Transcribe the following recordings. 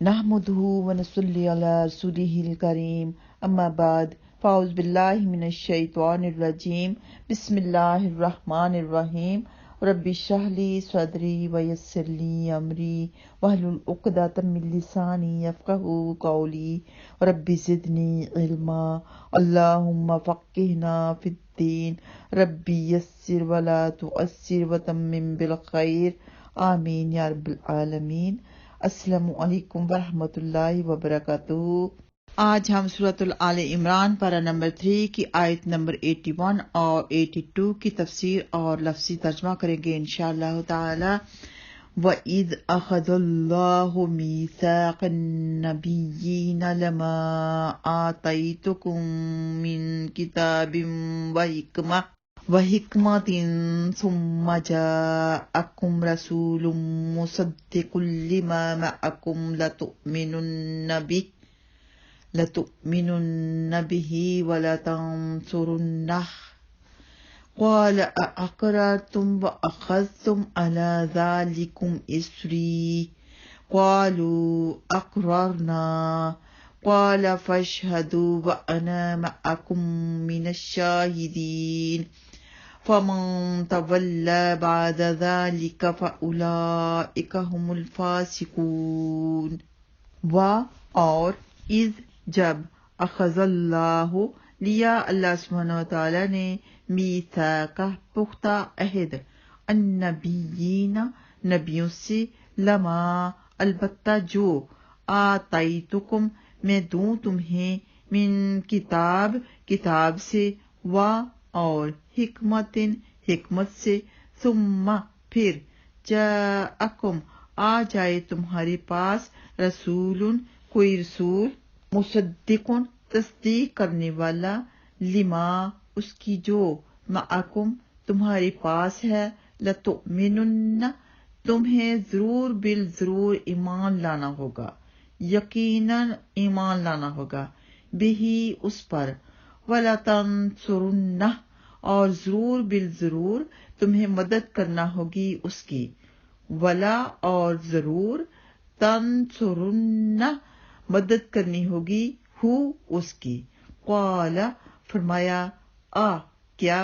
نحمده ونصلي على رسوله الكريم اما بعد فاعوذ باللہ من الشیطان الرجیم بسم اللہ الرحمن الرحیم رب اشرح لی صدری ویسر لی امری واحلل عقدۃ من لسانی یفقهوا قولی رب زدنی علما اللہم فقہنا فی الدین رب یسر ولا تعسر وتمم بالخیر آمین یا رب العالمین۔ السلام علیکم ورحمۃ اللہ وبرکاتہ۔ آج ہم سورۃ آل عمران پارہ نمبر 3 کی آیت نمبر 81 اور 82 کی تفسیر اور لفظی ترجمہ کریں گے انشاءاللہ تعالی۔ وَإِذْ أَخَذَ اللَّهُ مِيثَاقَ النَّبِيِّينَ لَمَا آتَيْتُكُم مِّن كِتَابٍ وَحِكْمَةٍ ثُمَّ جَاءَكُمْ رَسُولٌ مُصَدِّقٌ لِّمَا مَعَكُمْ لَتُؤْمِنُنَّ بِهِ وَلَتَنصُرُنَّهُ قَالَ أَأَقْرَرْتُمْ وَأَخَذْتُمْ عَلَىٰ ذَٰلِكُمْ إِصْرِي قَالُوا أَقْرَرْنَا قَالَ فَاشْهَدُوا وَأَنَا مَعَكُمْ مِنَ الشَّاهِدِينَ فَمَن تَوَلَّىٰ بَعْدَ ذَٰلِكَ فَأُولَٰئِكَ هُمُ الْفَاسِقُونَ۔ اور اذ جب اخذ اللہ لیا اللہ سبحانہ وتعالی نے میثاق پختہ عہد النبیین نبیوں سے لما البتہ جو آتیتکم میں دوں تمہیں من کتاب کتاب سے و اور حکمت حکمت سے ثم پھر جاءکم آ جائے تمہارے پاس رسول کوئی رسول مصدقن تصدیق کرنے والا لما اس کی جو معکم تمہارے پاس ہے لتؤمنن تمہیں ضرور بالضرور ایمان لانا ہوگا یقیناً ایمان لانا ہوگا بہی اس پر ولتنصرنہ اور ضرور بالضرور تمہیں مدد کرنا ہوگی اس کی ولا اور ضرور تنصرنہ مدد کرنی ہوگی ہو اس کی قال فرمایا کیا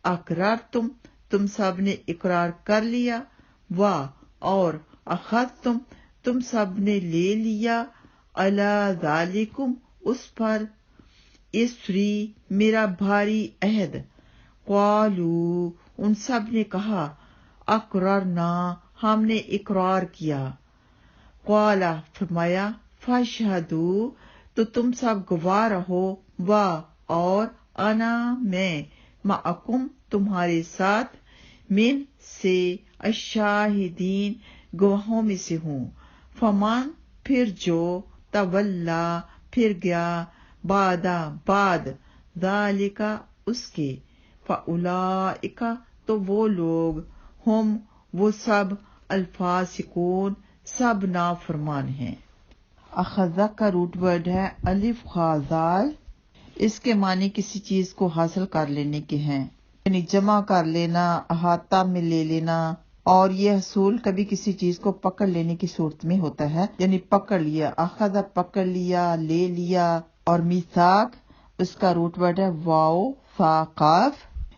اقرار تم سب نے اقرار کر لیا و اور اخذتم تم سب نے لے لیا علی ذالکم اس پر اسری میرا بھاری عہد قالو ان سب نے کہا اقررنا ہم نے اقرار کیا قال فرمایا فاشہدو تو تم سب گواہ رہو و اور انا میں معکم تمہارے ساتھ من سے الشاہدین گواہوں میں سے ہوں فمان پھر جو تولا پھر گیا بعد ذالک اس کے فاولئک تو وہ لوگ ہم وہ سب الفاسقون سب نافرمان ہیں۔ اخذہ کا روٹ ورڈ ہے الف خا ذال، اس کے معنی کسی چیز کو حاصل کر لینے کے ہیں، یعنی جمع کر لینا، احاطہ میں لے لینا، اور یہ حصول کبھی کسی چیز کو پکڑ لینے کی صورت میں ہوتا ہے، یعنی پکڑ لیا، اخذہ پکڑ لیا، لے لیا۔ اور میثاق اس کا روٹ ورڈ ہے واو فا قاف،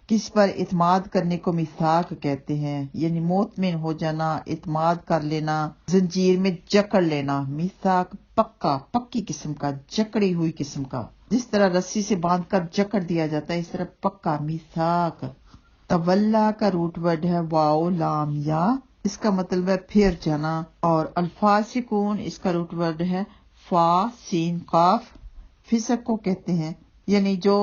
کس پر اعتماد کرنے کو میثاق کہتے ہیں، یعنی مطمئن ہو جانا، اعتماد کر لینا، زنجیر میں جکڑ لینا۔ میثاق پکا، پکی قسم کا، جکڑی ہوئی قسم کا، جس طرح رسی سے باندھ کر جکڑ دیا جاتا ہے اس طرح پکا میثاق۔ تولا کا روٹ ورڈ ہے واو لام یا، اس کا مطلب ہے پھر جانا۔ اور الفاسقون اس کا روٹ ورڈ ہے فا سین قاف، فسق کو کہتے ہیں، یعنی جو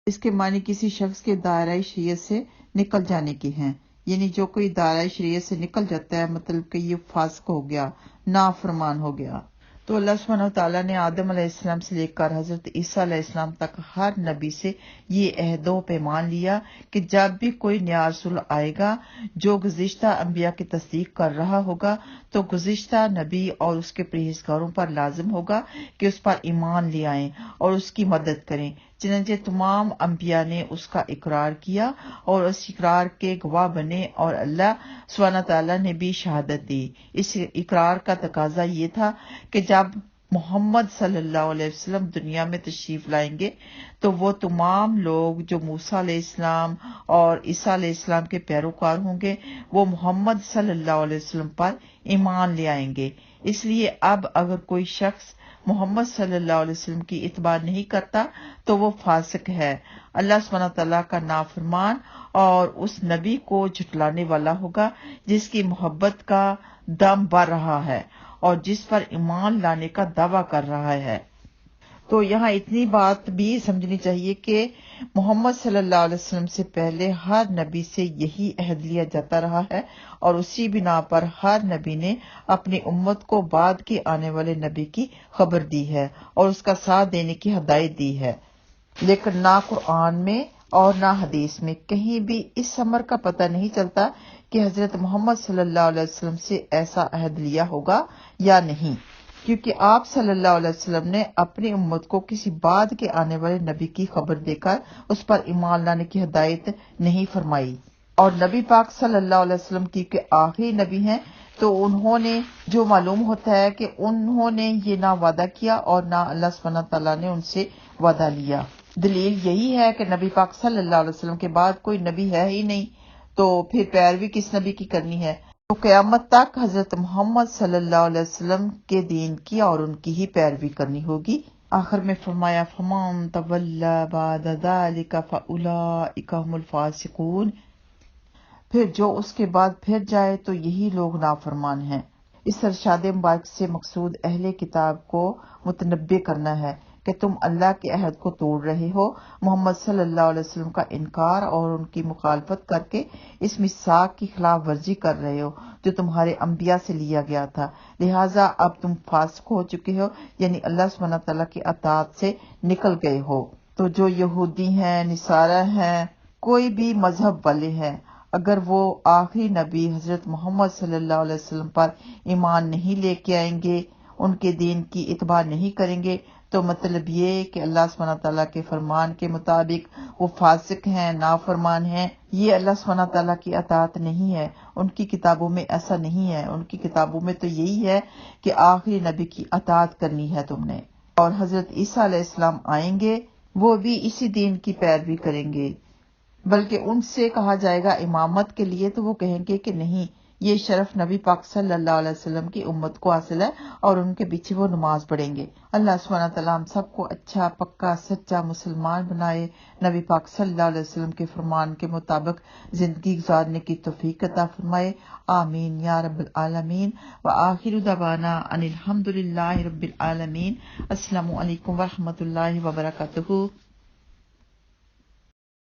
اس کے معنی کسی شخص کے دائرہ شریعت سے نکل جانے کے ہیں، یعنی جو کوئی دائرہ شریعت سے نکل جاتا ہے مطلب کہ یہ فاسق ہو گیا، نافرمان ہو گیا۔ تو اللہ سبحانہ وتعالیٰ نے آدم علیہ السلام سے لے کر حضرت عیسیٰ علیہ السلام تک ہر نبی سے یہ عہد و پیمان لیا کہ جب بھی کوئی نیا رسول آئے گا جو گزشتہ انبیاء کی تصدیق کر رہا ہوگا تو گزشتہ نبی اور اس کے پرہیزگاروں پر لازم ہوگا کہ اس پر ایمان لے آئیں اور اس کی مدد کریں، چنانچہ تمام انبیاء نے اس کا اقرار کیا اور اس اقرار کے گواہ بنے، اور اللہ سبحانہ تعالیٰ نے بھی شہادت دی۔ اس اقرار کا تقاضا یہ تھا کہ جب محمد صلی اللہ علیہ وسلم دنیا میں تشریف لائیں گے تو وہ تمام لوگ جو موسیٰ علیہ السلام اور عیسیٰ علیہ السلام کے پیروکار ہوں گے وہ محمد صلی اللہ علیہ وسلم پر ایمان لے آئیں گے۔ اس لیے اب اگر کوئی شخص محمد صلی اللہ علیہ وسلم کی اتباع نہیں کرتا تو وہ فاسق ہے، اللہ سبحانہ تعالیٰ کا نافرمان اور اس نبی کو جھٹلانے والا ہوگا جس کی محبت کا دم بڑھ رہا ہے اور جس پر ایمان لانے کا دعویٰ کر رہا ہے۔ تو یہاں اتنی بات بھی سمجھنی چاہیے کہ محمد صلی اللہ علیہ وسلم سے پہلے ہر نبی سے یہی عہد لیا جاتا رہا ہے، اور اسی بنا پر ہر نبی نے اپنی امت کو بعد کے آنے والے نبی کی خبر دی ہے اور اس کا ساتھ دینے کی ہدایت دی ہے، لیکن نہ قرآن میں اور نہ حدیث میں کہیں بھی اس امر کا پتہ نہیں چلتا کہ حضرت محمد صلی اللہ علیہ وسلم سے ایسا عہد لیا ہوگا یا نہیں، کیونکہ آپ صلی اللہ علیہ وسلم نے اپنی امت کو کسی بعد کے آنے والے نبی کی خبر دے کر اس پر ایمان لانے کی ہدایت نہیں فرمائی، اور نبی پاک صلی اللہ علیہ وسلم کیونکہ آخری نبی ہیں تو انہوں نے جو معلوم ہوتا ہے کہ انہوں نے یہ نہ وعدہ کیا اور نہ اللہ سبحانہ تعالیٰ نے ان سے وعدہ لیا۔ دلیل یہی ہے کہ نبی پاک صلی اللہ علیہ وسلم کے بعد کوئی نبی ہے ہی نہیں، تو پھر پیروی کس نبی کی کرنی ہے؟ تو قیامت تک حضرت محمد صلی اللہ علیہ وسلم کے دین کی اور ان کی ہی پیروی کرنی ہوگی۔ آخر میں فرمایا فَمَن تَوَلَّى بَعْدَ ذَلِكَ فَأُولَٰئِكَ هُمُ الْفَاسِقُونَ، پھر جو اس کے بعد پھر جائے تو یہی لوگ نافرمان ہیں۔ اس ارشاد مبارک سے مقصود اہل کتاب کو متنبہ کرنا ہے کہ تم اللہ کے عہد کو توڑ رہے ہو، محمد صلی اللہ علیہ وسلم کا انکار اور ان کی مخالفت کر کے اس میثاق کی خلاف ورزی کر رہے ہو جو تمہارے انبیاء سے لیا گیا تھا، لہٰذا اب تم فاسق ہو چکے ہو، یعنی اللہ سبحانہ تعالیٰ کی اطاعت سے نکل گئے ہو۔ تو جو یہودی ہیں، نصارہ ہیں، کوئی بھی مذہب والے ہیں، اگر وہ آخری نبی حضرت محمد صلی اللہ علیہ وسلم پر ایمان نہیں لے کے آئیں گے، ان کے دین کی اتباع نہیں کریں گے، تو مطلب یہ کہ اللہ سبحانہ تعالیٰ کے فرمان کے مطابق وہ فاسق ہیں، نافرمان ہیں۔ یہ اللہ سبحانہ تعالیٰ کی اطاعت نہیں ہے، ان کی کتابوں میں ایسا نہیں ہے، ان کی کتابوں میں تو یہی ہے کہ آخری نبی کی اطاعت کرنی ہے تم نے، اور حضرت عیسیٰ علیہ السلام آئیں گے وہ بھی اسی دین کی پیروی کریں گے، بلکہ ان سے کہا جائے گا امامت کے لیے تو وہ کہیں گے کہ نہیں، یہ شرف نبی پاک صلی اللہ علیہ وسلم کی امت کو حاصل ہے، اور ان کے پیچھے وہ نماز پڑھیں گے۔ اللہ سبحانہ تعالیٰ ہم سب کو اچھا پکا سچا مسلمان بنائے، نبی پاک صلی اللہ علیہ وسلم کے فرمان کے مطابق زندگی گزارنے کی توفیق عطا فرمائے، آمین یا رب العالمین۔ وآخر دعوانا ان الحمد للہ رب العالمین۔ السلام علیکم ورحمۃ اللہ وبرکاتہ۔